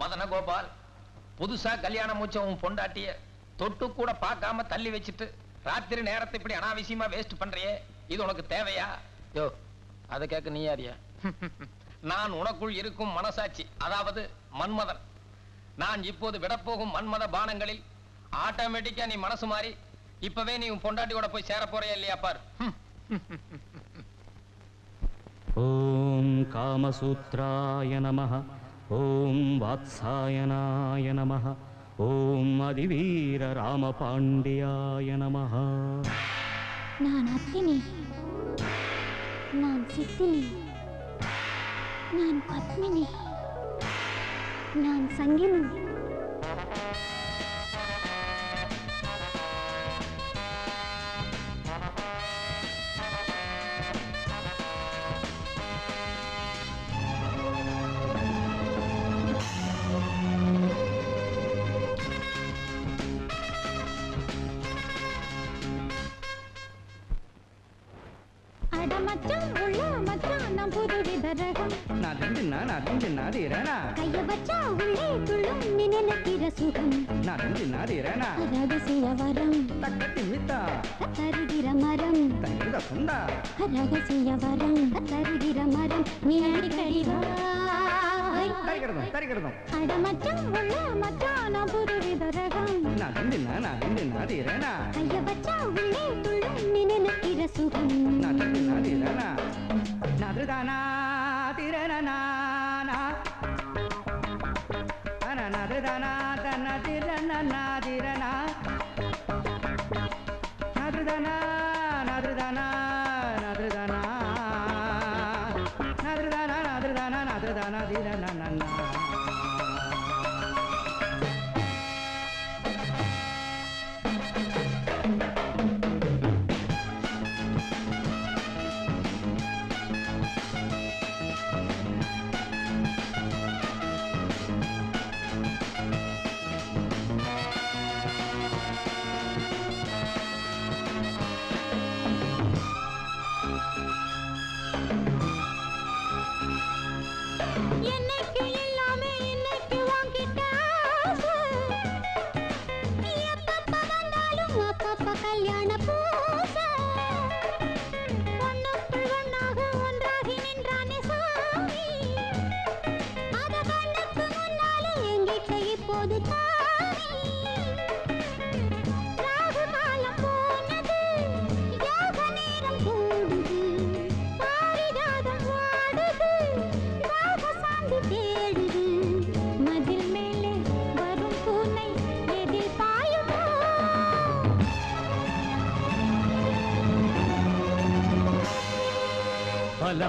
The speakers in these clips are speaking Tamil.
அதன கோபால், புதுசா கல்யாணம் முடிச்ச உன் பொண்டாட்டிய தொட்டு கூட பார்க்காம தள்ளி வச்சுட்டு ராத்திரி நேரத்தை இப்படி அனாவசியமா வேஸ்ட் பண்றியே, இது உனக்கு தேவையா? யோ, அதை கேட்க நீ யாரியா? நான் உனக்குள் இருக்கும் மனசாட்சி, அதாவது மன்மதன். நான் இப்போது விடப்போகும் மன்மத பானங்களில் ஆட்டோமேட்டிக்கா நீ மனசு மாறி இப்பவே நீ உன் பொண்டாட்டியோட போய் சேர போறியா இல்லையா பார். ஓம் காமசூத்ராய நமஹ, ஓம் வாத்சாயனாய நமஹ, ஓம் அதிவீர ராமபாண்டியாய நமஹ. நான் அத்தினி, நான் சித்தினி, நான் பத்மினி, நான் சங்கினி. மச்சான் உள்ள மச்சான் நான் புது விதரகம் கைய வச்சா உள்ளே துள்ளும் நினைக்கிற சுகம் ரகசிய வரம் தருகிற மரம் ரகசிய வரம் தருகிற மரம் நீ அடிக்கடி அட மச்சான் உள்ள மச்சான் நான் புது விதரகம் கைய வச்சா உள்ளே துள்ளும் நினைக்கிற சுகம் நதுதானா திரணனா நதுதானா தன திரணனா திரணா நதுதானா நதுதானா நதுதானா நதுதானா நதுதானா நதுதானா திரணனா.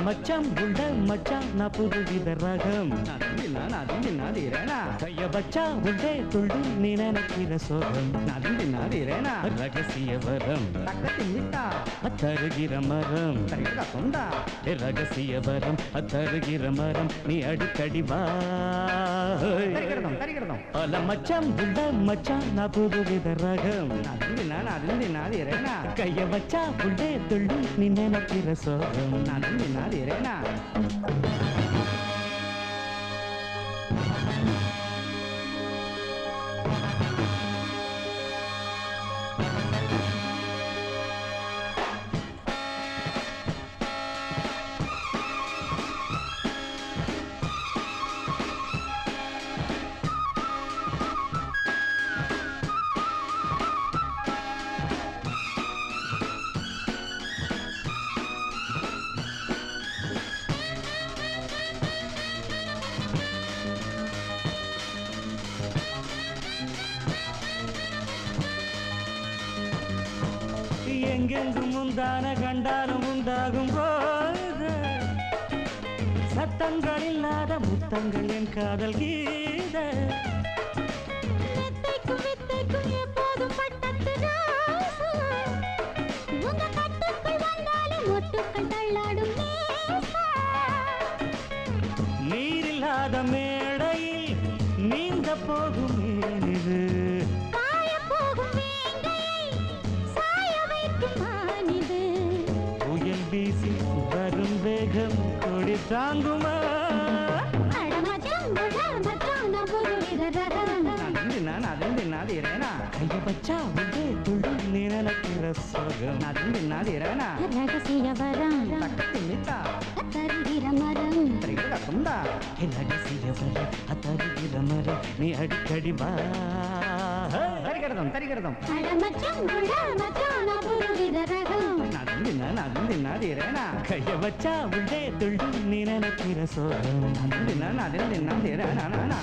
மச்சான் உள்ள மச்சான் நான் புது விதரகம் கைய வச்சா உள்ளே துள்ளும் நீ நினைக்கிற சோகம் ரகசிய வரம் தருகிற மரம் ரகசிய வரம் தருகிற மரம் நீ அடிக்கடி வா. மச்சான் உள்ள மச்சான் நான் புது விதரகம் கைய வச்சா உள்ளே துள்ளும் நீ நினைக்கிற சோகம் நாதிரேனா. எங்கெங்கும் முந்தான கண்டாலும் உண்டாகும் போது சத்தங்கள் இல்லாத முத்தங்கள் என் காதல் கீத எப்போதும் பட்டத்து உங்க கட்டுக்குள் வந்தாலும் மொட்டுக்கள் தள்ளாடும் நீரில்லாத மேடையில் நீந்த போகும் ஏனிது வீசி வரும் வேகம் கொடி தாங்குமா. அட மச்சான் மச்சான் நான் ரகம் நாதிரேனா கைய வச்சா உள்ளே துள்ளி நீ நினைக்கிற சுகம் நாதிரேனா ரகசிய வரம் தக்கத்தி மித்தா தருகிற மரம் திரிகட சுந்தா ரகசிய வர அத்தருகிற மர நீ அடிக்கடி வா தரிகிடதும் அட மச்சான் உள்ள மச்சான் நான் புதுவித ரகம் நாதிரேனா கைய வச்சா உள்ளே துள்ளி நீ நினைக்கிற சுகம் நாதிரேனா